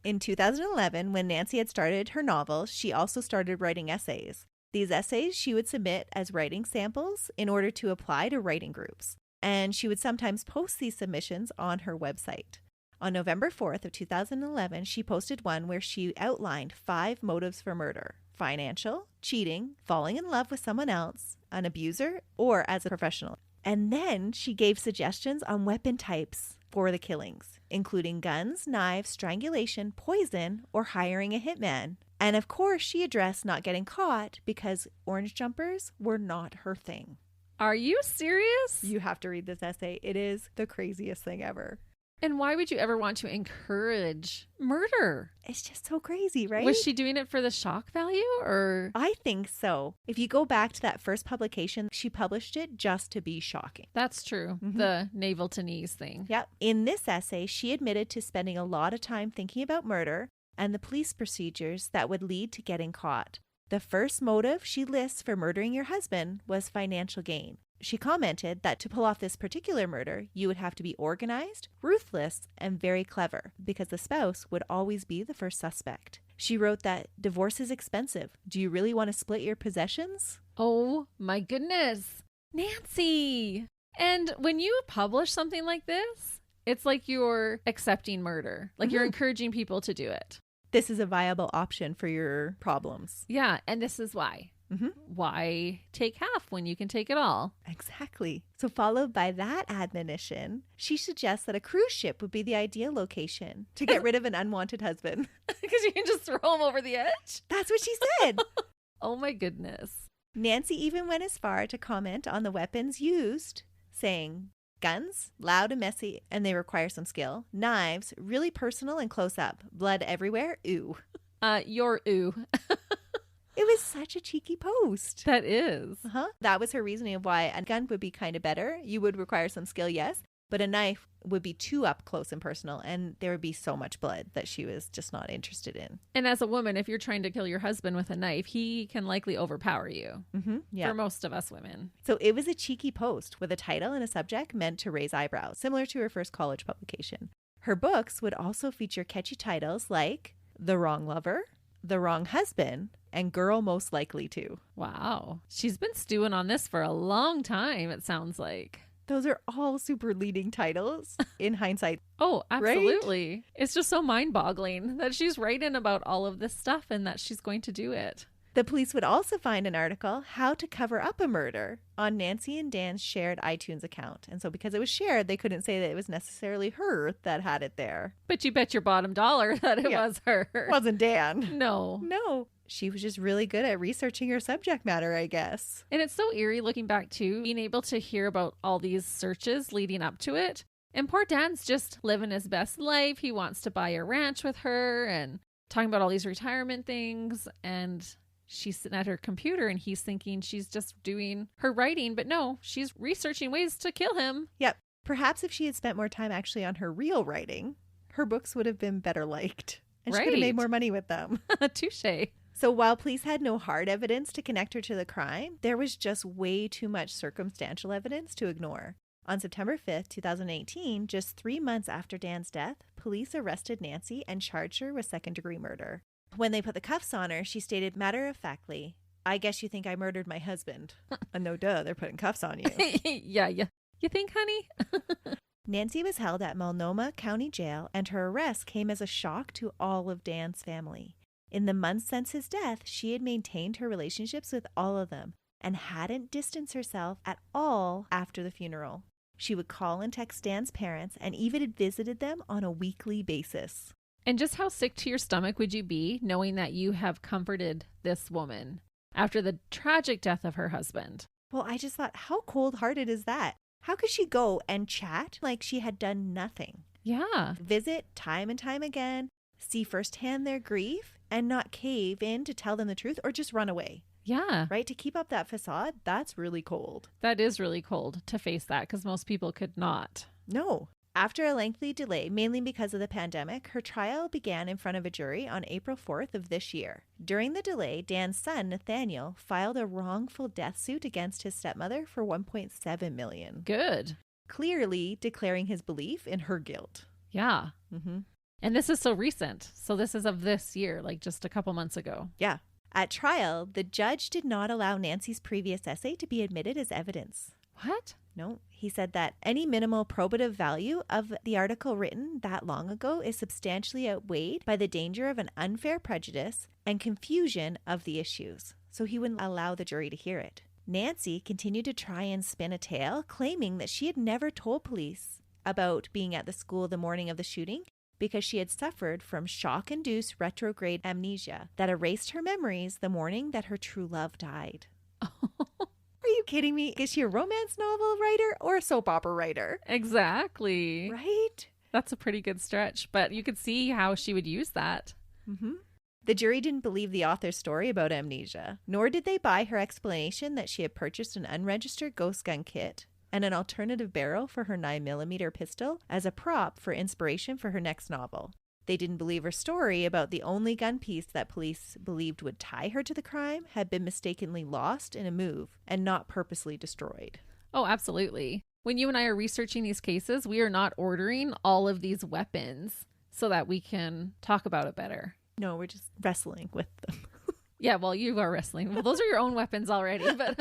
In 2011, when Nancy had started her novel, she also started writing essays. These essays she would submit as writing samples in order to apply to writing groups. And she would sometimes post these submissions on her website. On November 4th of 2011, she posted one where she outlined 5 motives for murder: financial, cheating, falling in love with someone else, an abuser, or as a professional. And then she gave suggestions on weapon types for the killings, including guns, knives, strangulation, poison, or hiring a hitman. And of course, she addressed not getting caught because orange jumpers were not her thing. Are you serious? You have to read this essay. It is the craziest thing ever. And why would you ever want to encourage murder? It's just so crazy, right? Was she doing it for the shock value or? I think so. If you go back to that first publication, she published it just to be shocking. That's true. Mhm. The navel to knees thing. Yep. In this essay, she admitted to spending a lot of time thinking about murder and the police procedures that would lead to getting caught. The first motive she lists for murdering your husband was financial gain. She commented that to pull off this particular murder, you would have to be organized, ruthless, and very clever, because the spouse would always be the first suspect. She wrote that divorce is expensive. Do you really want to split your possessions? Oh my goodness. Nancy. And when you publish something like this, it's like you're accepting murder. Like you're encouraging people to do it. This is a viable option for your problems. Yeah. And this is why. Why take half when you can take it all? Exactly. So followed by that admonition, she suggests that a cruise ship would be the ideal location to get rid of an unwanted husband. Because you can just throw him over the edge. That's what she said. Oh my goodness. Nancy even went as far to comment on the weapons used, saying, guns, loud and messy, and they require some skill. Knives, really personal and close up. Blood everywhere. Ooh. You're ooh. It was such a cheeky post. That is. That was her reasoning of why a gun would be kind of better. You would require some skill, yes, but a knife would be too up close and personal, and there would be so much blood that she was just not interested in. And as a woman, if you're trying to kill your husband with a knife, he can likely overpower you. Yeah. For most of us women. So it was a cheeky post with a title and a subject meant to raise eyebrows, similar to her first college publication. Her books would also feature catchy titles like The Wrong Lover, The Wrong Husband, and Girl Most Likely To. Wow. She's been stewing on this for a long time, it sounds like. Those are all super leading titles in hindsight. Oh, absolutely. Right? It's just so mind-boggling that she's writing about all of this stuff and that she's going to do it. The police would also find an article, How to Cover Up a Murder, on Nancy and Dan's shared iTunes account. And so because it was shared, they couldn't say that it was necessarily her that had it there. But you bet your bottom dollar that it was her. It wasn't Dan. No. She was just really good at researching her subject matter, I guess. And it's so eerie looking back too, being able to hear about all these searches leading up to it. And poor Dan's just living his best life. He wants to buy a ranch with her and talking about all these retirement things. And she's sitting at her computer and he's thinking she's just doing her writing. But no, she's researching ways to kill him. Yep. Perhaps if she had spent more time actually on her real writing, her books would have been better liked. And she could have made more money with them. Touche. So while police had no hard evidence to connect her to the crime, there was just way too much circumstantial evidence to ignore. On September 5th, 2018, just 3 months after Dan's death, police arrested Nancy and charged her with second-degree murder. When they put the cuffs on her, she stated matter-of-factly, I guess you think I murdered my husband. No duh, they're putting cuffs on you. Yeah. You think, honey? Nancy was held at Multnomah County Jail, and her arrest came as a shock to all of Dan's family. In the months since his death, she had maintained her relationships with all of them and hadn't distanced herself at all after the funeral. She would call and text Dan's parents and even had visited them on a weekly basis. And just how sick to your stomach would you be knowing that you have comforted this woman after the tragic death of her husband? Well, I just thought, how cold-hearted is that? How could she go and chat like she had done nothing? Yeah. Visit time and time again, see firsthand their grief, and not cave in to tell them the truth or just run away. Yeah. Right? To keep up that facade, that's really cold. That is really cold to face that because most people could not. No. After a lengthy delay, mainly because of the pandemic, her trial began in front of a jury on April 4th of this year. During the delay, Dan's son, Nathaniel, filed a wrongful death suit against his stepmother for $1.7 million. Good. Clearly declaring his belief in her guilt. Yeah. Mm-hmm. And this is so recent. So this is of this year, like just a couple months ago. Yeah. At trial, the judge did not allow Nancy's previous essay to be admitted as evidence. What? No, he said that any minimal probative value of the article written that long ago is substantially outweighed by the danger of an unfair prejudice and confusion of the issues. So he wouldn't allow the jury to hear it. Nancy continued to try and spin a tale, claiming that she had never told police about being at the school the morning of the shooting because she had suffered from shock-induced retrograde amnesia that erased her memories the morning that her true love died. Are you kidding me? Is she a romance novel writer or a soap opera writer? Exactly. Right? That's a pretty good stretch, but you could see how she would use that. Mm-hmm. The jury didn't believe the author's story about amnesia, nor did they buy her explanation that she had purchased an unregistered ghost gun kit and an alternative barrel for her 9mm pistol as a prop for inspiration for her next novel. They didn't believe her story about the only gun piece that police believed would tie her to the crime had been mistakenly lost in a move and not purposely destroyed. Oh, absolutely. When you and I are researching these cases, we are not ordering all of these weapons so that we can talk about it better. No, we're just wrestling with them. Yeah, well, you are wrestling. Well, those are your own weapons already, but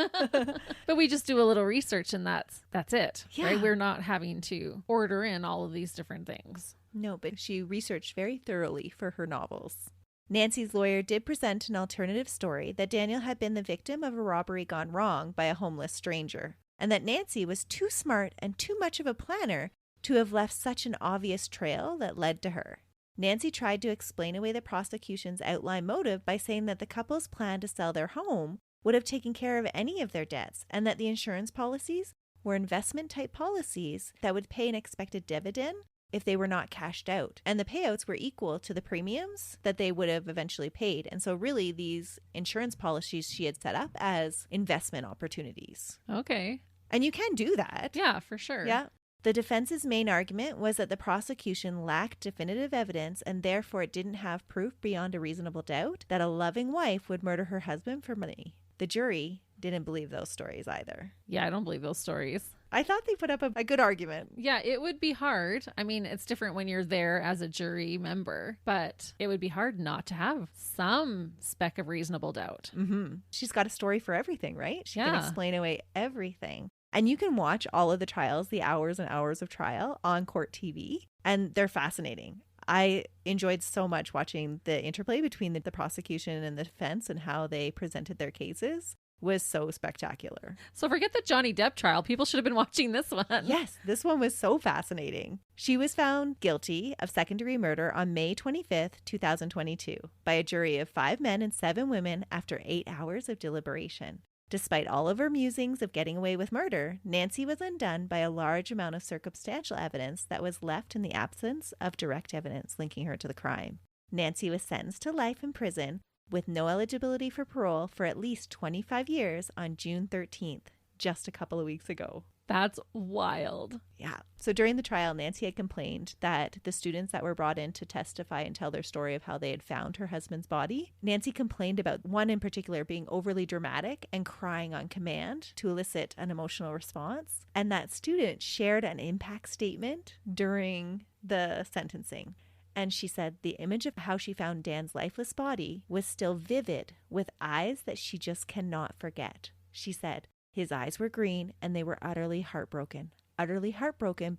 but we just do a little research and that's it. Yeah. Right? We're not having to order in all of these different things. No, but she researched very thoroughly for her novels. Nancy's lawyer did present an alternative story that Daniel had been the victim of a robbery gone wrong by a homeless stranger, and that Nancy was too smart and too much of a planner to have left such an obvious trail that led to her. Nancy tried to explain away the prosecution's outline motive by saying that the couple's plan to sell their home would have taken care of any of their debts and that the insurance policies were investment-type policies that would pay an expected dividend if they were not cashed out. And the payouts were equal to the premiums that they would have eventually paid. And so really these insurance policies she had set up as investment opportunities. Okay. And you can do that. Yeah, for sure. Yeah. The defense's main argument was that the prosecution lacked definitive evidence and therefore it didn't have proof beyond a reasonable doubt that a loving wife would murder her husband for money. The jury didn't believe those stories either. Yeah, I don't believe those stories. I thought they put up a good argument. Yeah, it would be hard. I mean, it's different when you're there as a jury member, but it would be hard not to have some speck of reasonable doubt. Mm-hmm. She's got a story for everything, right? She can Yeah. explain away everything. And you can watch all of the trials, the hours and hours of trial on Court TV, and they're fascinating. I enjoyed so much watching the interplay between the prosecution and the defense and how they presented their cases was so spectacular. So forget the Johnny Depp trial. People should have been watching this one. Yes, this one was so fascinating. She was found guilty of second-degree murder on May 25th, 2022 by a jury of 5 men and 7 women after 8 hours of deliberation. Despite all of her musings of getting away with murder, Nancy was undone by a large amount of circumstantial evidence that was left in the absence of direct evidence linking her to the crime. Nancy was sentenced to life in prison with no eligibility for parole for at least 25 years on June 13th, just a couple of weeks ago. That's wild. Yeah. So during the trial, Nancy had complained that the students that were brought in to testify and tell their story of how they had found her husband's body, Nancy complained about one in particular being overly dramatic and crying on command to elicit an emotional response. And that student shared an impact statement during the sentencing. And she said the image of how she found Dan's lifeless body was still vivid with eyes that she just cannot forget. She said, his eyes were green and they were utterly heartbroken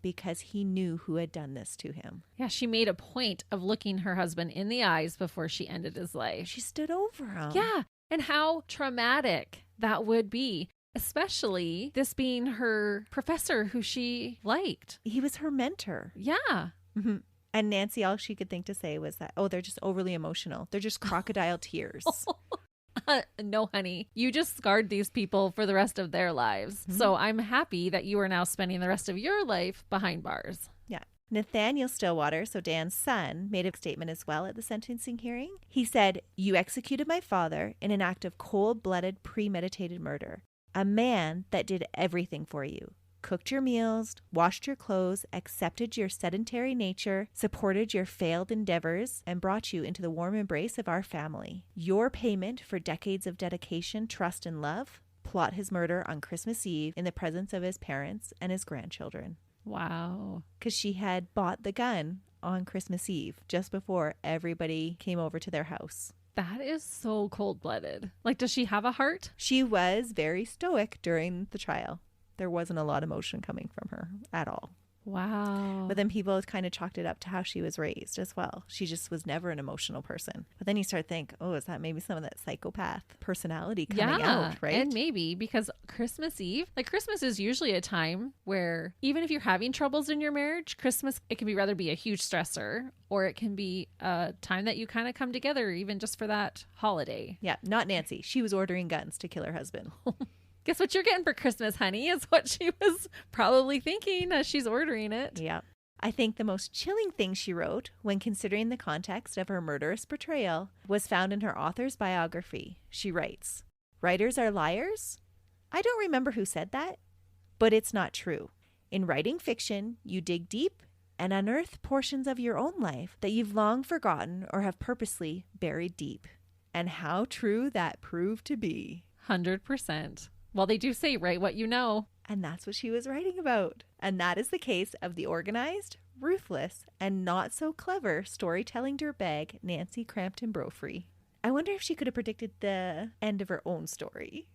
because he knew who had done this to him. Yeah, she made a point of looking her husband in the eyes before she ended his life. She stood over him. Yeah, and how traumatic that would be. Especially this being her professor who she liked. He was her mentor. Yeah. Mm-hmm. And Nancy, all she could think to say was that, oh, they're just overly emotional. They're just crocodile tears. No, honey, you just scarred these people for the rest of their lives. Mm-hmm. So I'm happy that you are now spending the rest of your life behind bars. Yeah. Nathaniel Stillwater, so Dan's son, made a statement as well at the sentencing hearing. He said, "You executed my father in an act of cold-blooded, premeditated murder. A man that did everything for you. Cooked your meals, washed your clothes, accepted your sedentary nature, supported your failed endeavors, and brought you into the warm embrace of our family. Your payment for decades of dedication, trust, and love, plot his murder on Christmas Eve in the presence of his parents and his grandchildren." Wow. Because she had bought the gun on Christmas Eve just before everybody came over to their house. That is so cold-blooded. Like, does she have a heart? She was very stoic during the trial. There wasn't a lot of emotion coming from her at all. Wow. But then people kind of chalked it up to how she was raised as well. She just was never an emotional person. But then you start to think, oh, is that maybe some of that psychopath personality coming out, right? And maybe because Christmas Eve, like Christmas is usually a time where even if you're having troubles in your marriage, Christmas, it can rather be a huge stressor, or it can be a time that you kind of come together even just for that holiday. Yeah, not Nancy. She was ordering guns to kill her husband. Guess what you're getting for Christmas, honey, is what she was probably thinking as she's ordering it. Yeah. I think the most chilling thing she wrote, when considering the context of her murderous portrayal, was found in her author's biography. She writes, "Writers are liars? I don't remember who said that, but it's not true. In writing fiction, you dig deep and unearth portions of your own life that you've long forgotten or have purposely buried deep." And how true that proved to be. 100%. Well, they do say, write what you know. And that's what she was writing about. And that is the case of the organized, ruthless, and not so clever storytelling dirtbag Nancy Crampton Brophy. I wonder if she could have predicted the end of her own story.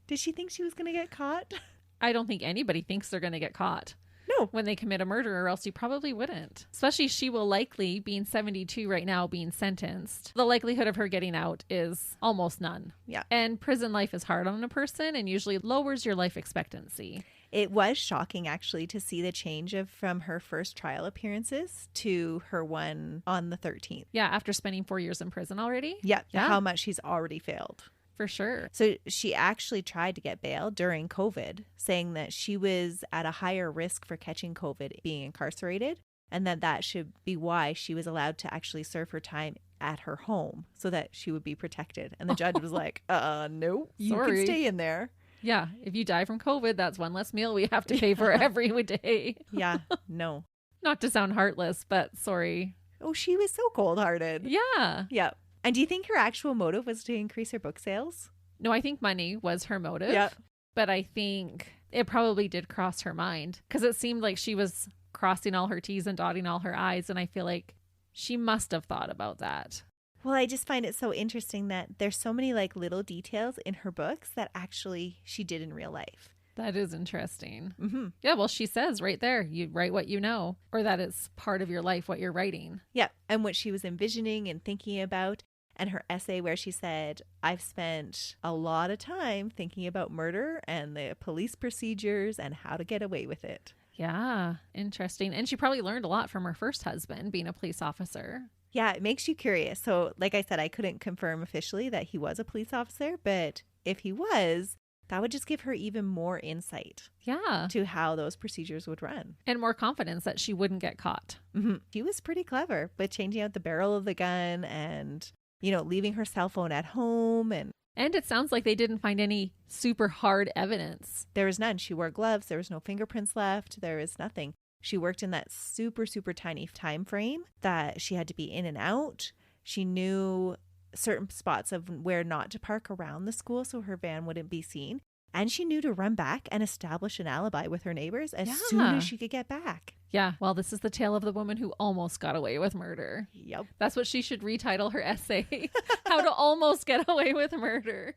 Did she think she was going to get caught? I don't think anybody thinks they're going to get caught. No. When they commit a murder, or else you probably wouldn't. Especially she will likely, being 72 right now, being sentenced. The likelihood of her getting out is almost none. Yeah. And prison life is hard on a person and usually lowers your life expectancy. It was shocking, actually, to see the change from her first trial appearances to her one on the 13th. Yeah, after spending 4 years in prison already. Yeah. How much she's already failed. For sure. So she actually tried to get bail during COVID, saying that she was at a higher risk for catching COVID being incarcerated, and that should be why she was allowed to actually serve her time at her home so that she would be protected. And the judge was like, no, you can stay in there. Yeah. If you die from COVID, that's one less meal we have to pay for every day. Yeah. No. Not to sound heartless, but sorry. Oh, she was so cold-hearted. Yeah. Yeah. And do you think her actual motive was to increase her book sales? No, I think money was her motive. Yeah. But I think it probably did cross her mind because it seemed like she was crossing all her T's and dotting all her I's. And I feel like she must have thought about that. Well, I just find it so interesting that there's so many like little details in her books that actually she did in real life. That is interesting. Mm-hmm. Yeah, well, she says right there, you write what you know, or that it's part of your life, what you're writing. Yeah, and what she was envisioning and thinking about. And her essay where she said, "I've spent a lot of time thinking about murder and the police procedures and how to get away with it." Yeah, interesting. And she probably learned a lot from her first husband, being a police officer. Yeah, it makes you curious. So like I said, I couldn't confirm officially that he was a police officer, but if he was, that would just give her even more insight. Yeah. To how those procedures would run. And more confidence that she wouldn't get caught. Mm-hmm. She was pretty clever with changing out the barrel of the gun and, leaving her cell phone at home. And it sounds like they didn't find any super hard evidence. There was none. She wore gloves. There was no fingerprints left. There was nothing. She worked in that super, super tiny time frame that she had to be in and out. She knew certain spots of where not to park around the school so her van wouldn't be seen. And she knew to run back and establish an alibi with her neighbors as soon as she could get back. Yeah. Well, this is the tale of the woman who almost got away with murder. Yep. That's what she should retitle her essay. How to almost get away with murder.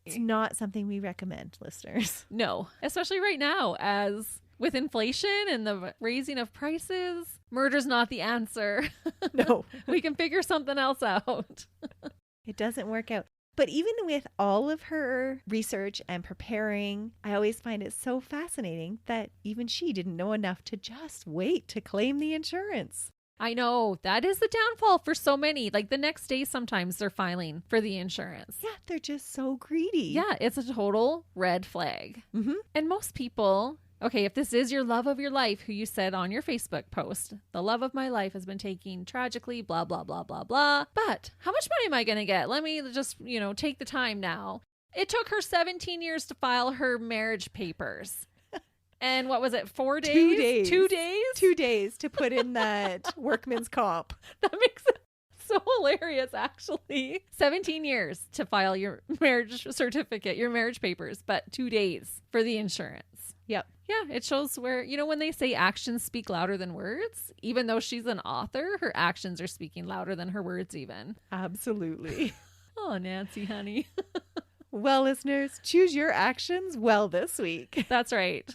It's not something we recommend, listeners. No. Especially right now, as with inflation and the raising of prices, murder's not the answer. No. We can figure something else out. It doesn't work out. But even with all of her research and preparing, I always find it so fascinating that even she didn't know enough to just wait to claim the insurance. I know. That is the downfall for so many. Like the next day, sometimes they're filing for the insurance. Yeah, they're just so greedy. Yeah, it's a total red flag. Mm-hmm. And most people, okay, if this is your love of your life, who you said on your Facebook post, the love of my life has been taken tragically, blah, blah, blah, blah, blah. But how much money am I going to get? Let me just, take the time now. It took her 17 years to file her marriage papers. And what was it, 4 days? 2 days. 2 days? 2 days to put in that workman's comp. That makes it so hilarious, actually. 17 years to file your marriage certificate, your marriage papers, but 2 days for the insurance. Yep. Yeah, it shows where, when they say actions speak louder than words, even though she's an author, her actions are speaking louder than her words even. Absolutely. Oh, Nancy, honey. Well, listeners, choose your actions well this week. That's right.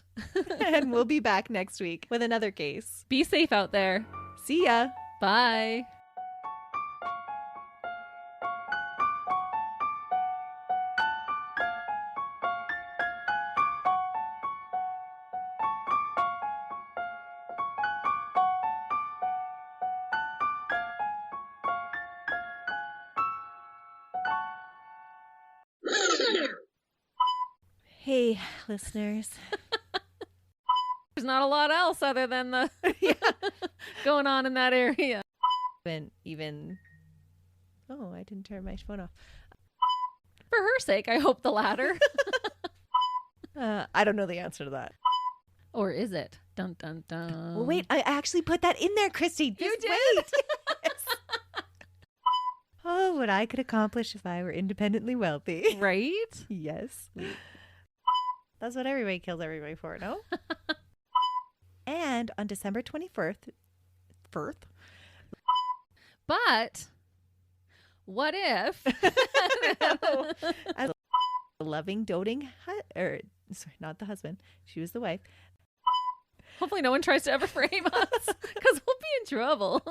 And we'll be back next week with another case. Be safe out there. See ya. Bye. Hey, listeners. There's not a lot else other than the going on in that area. Even oh, I didn't turn my phone off. For her sake, I hope the latter. I don't know the answer to that. Or is it? Dun, dun, dun. Well, wait, I actually put that in there, Christy. You did? Wait. Yes. Oh, what I could accomplish if I were independently wealthy. Right? Yes. That's what everybody kills everybody for, no? And on December 21st, But what if as a loving, doting, sorry, not the husband, she was the wife. Hopefully no one tries to ever frame us because we'll be in trouble.